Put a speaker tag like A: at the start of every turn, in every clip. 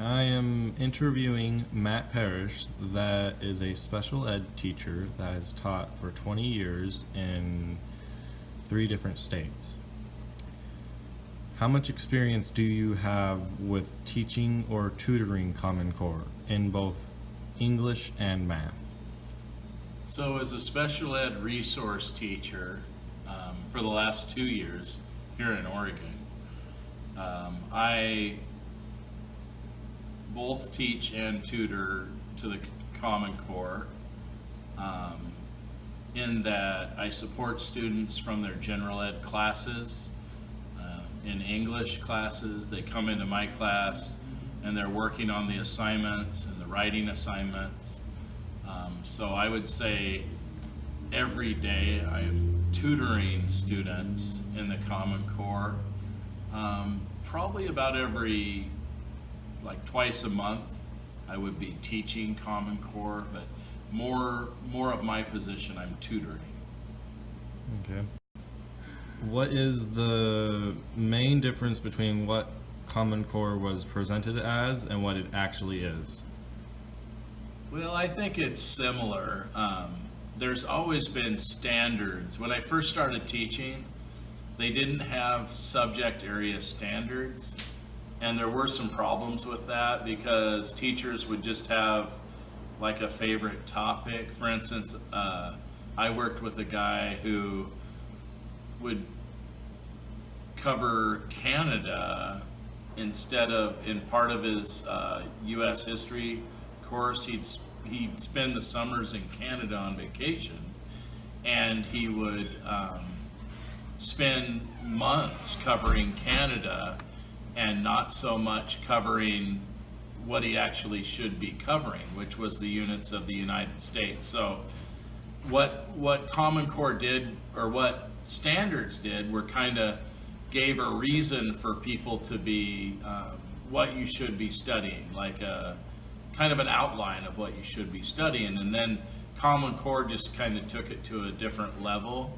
A: I am interviewing Matt Parrish, that is a special ed teacher that has taught for 20 years in 3 different states. How much experience do you have with teaching or tutoring Common Core in both English and math?
B: So, as a special ed resource teacher for the last 2 years here in Oregon, I both teach and tutor to the Common Core in that I support students from their general ed classes. In English classes, they come into my class and they're working on the assignments and the writing assignments. So I would say every day I am tutoring students in the Common Core. Probably about twice a month I would be teaching Common Core, but more of my position I'm tutoring.
A: Okay. What is the main difference between what Common Core was presented as and what it actually is?
B: Well, I think it's similar. There's always been standards. When I first started teaching, they didn't have subject area standards, and there were some problems with that because teachers would just have like a favorite topic. For instance, I worked with a guy who would cover Canada instead of, in part of his U.S. history course, he'd spend the summers in Canada on vacation, and he would spend months covering Canada and not so much covering what he actually should be covering, which was the units of the United States. So what Common Core did, or what standards did, were kind of gave a reason for people to be what you should be studying, like a kind of an outline of what you should be studying. And then Common Core just kind of took it to a different level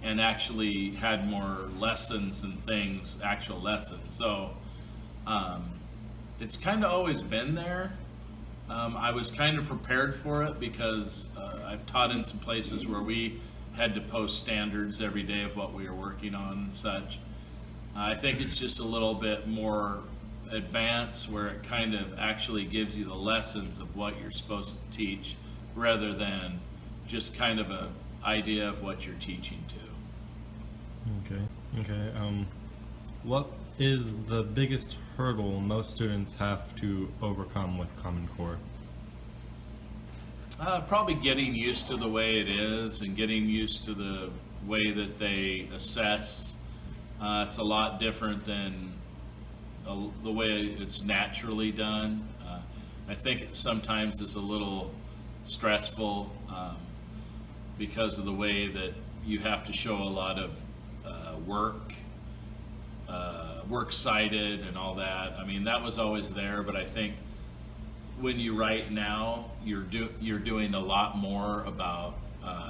B: and actually had more lessons and things, actual lessons. So it's kind of always been there. I was kind of prepared for it because I've taught in some places where we had to post standards every day of what we were working on and such. I think it's just a little bit more advanced, where it kind of actually gives you the lessons of what you're supposed to teach rather than just kind of a idea of what you're teaching to.
A: Okay. What is the biggest hurdle most students have to overcome with Common Core?
B: Probably getting used to the way it is and getting used to the way that they assess. It's a lot different than the way it's naturally done. I think it sometimes is a little stressful because of the way that you have to show a lot of works cited and all that. I mean, that was always there, but I think when you write now, you're doing a lot more about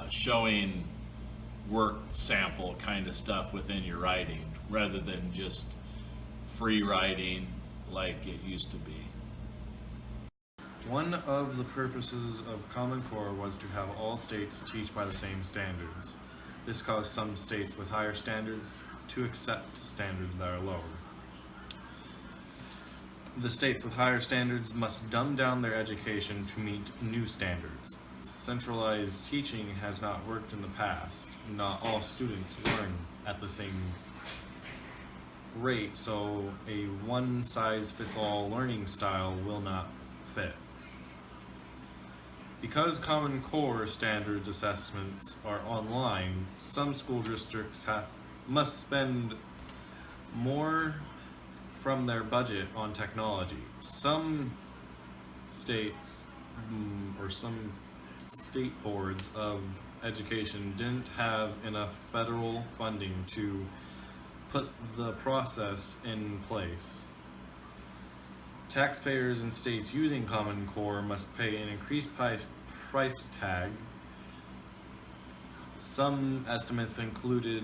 B: showing work sample kind of stuff within your writing rather than just free writing like it used to be.
A: One of the purposes of Common Core was to have all states teach by the same standards. This caused some states with higher standards to accept standards that are lower. The states with higher standards must dumb down their education to meet new standards. Centralized teaching has not worked in the past. Not all students learn at the same rate, so a one-size-fits-all learning style will not fit. Because Common Core standards assessments are online, some school districts must spend more from their budget on technology. Some states or some state boards of education didn't have enough federal funding to put the process in place. Taxpayers in states using Common Core must pay an increased price tag. Some estimates included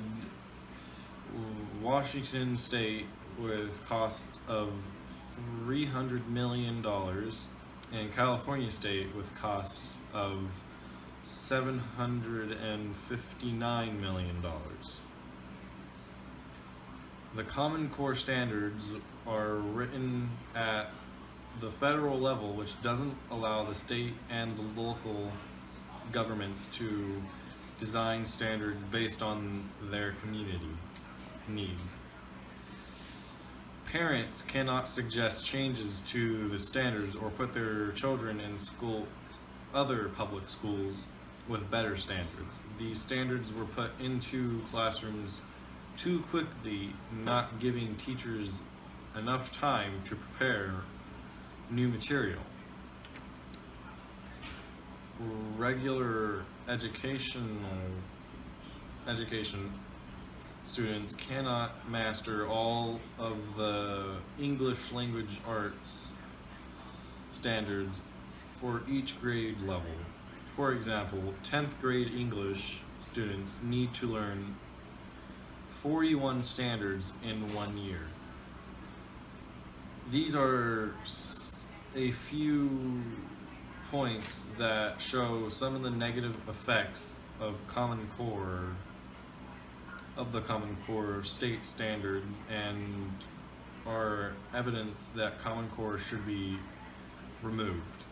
A: Washington State with costs of $300 million, and California State with costs of $759 million. The Common Core standards are written at the federal level, which doesn't allow the state and the local governments to design standards based on their community needs. Parents cannot suggest changes to the standards or put their children in other public schools with better standards. These standards were put into classrooms too quickly, not giving teachers enough time to prepare new material. Regular education students cannot master all of the English language arts standards for each grade level. For example, 10th grade English students need to learn 41 standards in 1 year. These are a few points that show some of the negative effects of the Common Core state standards, and are evidence that Common Core should be removed.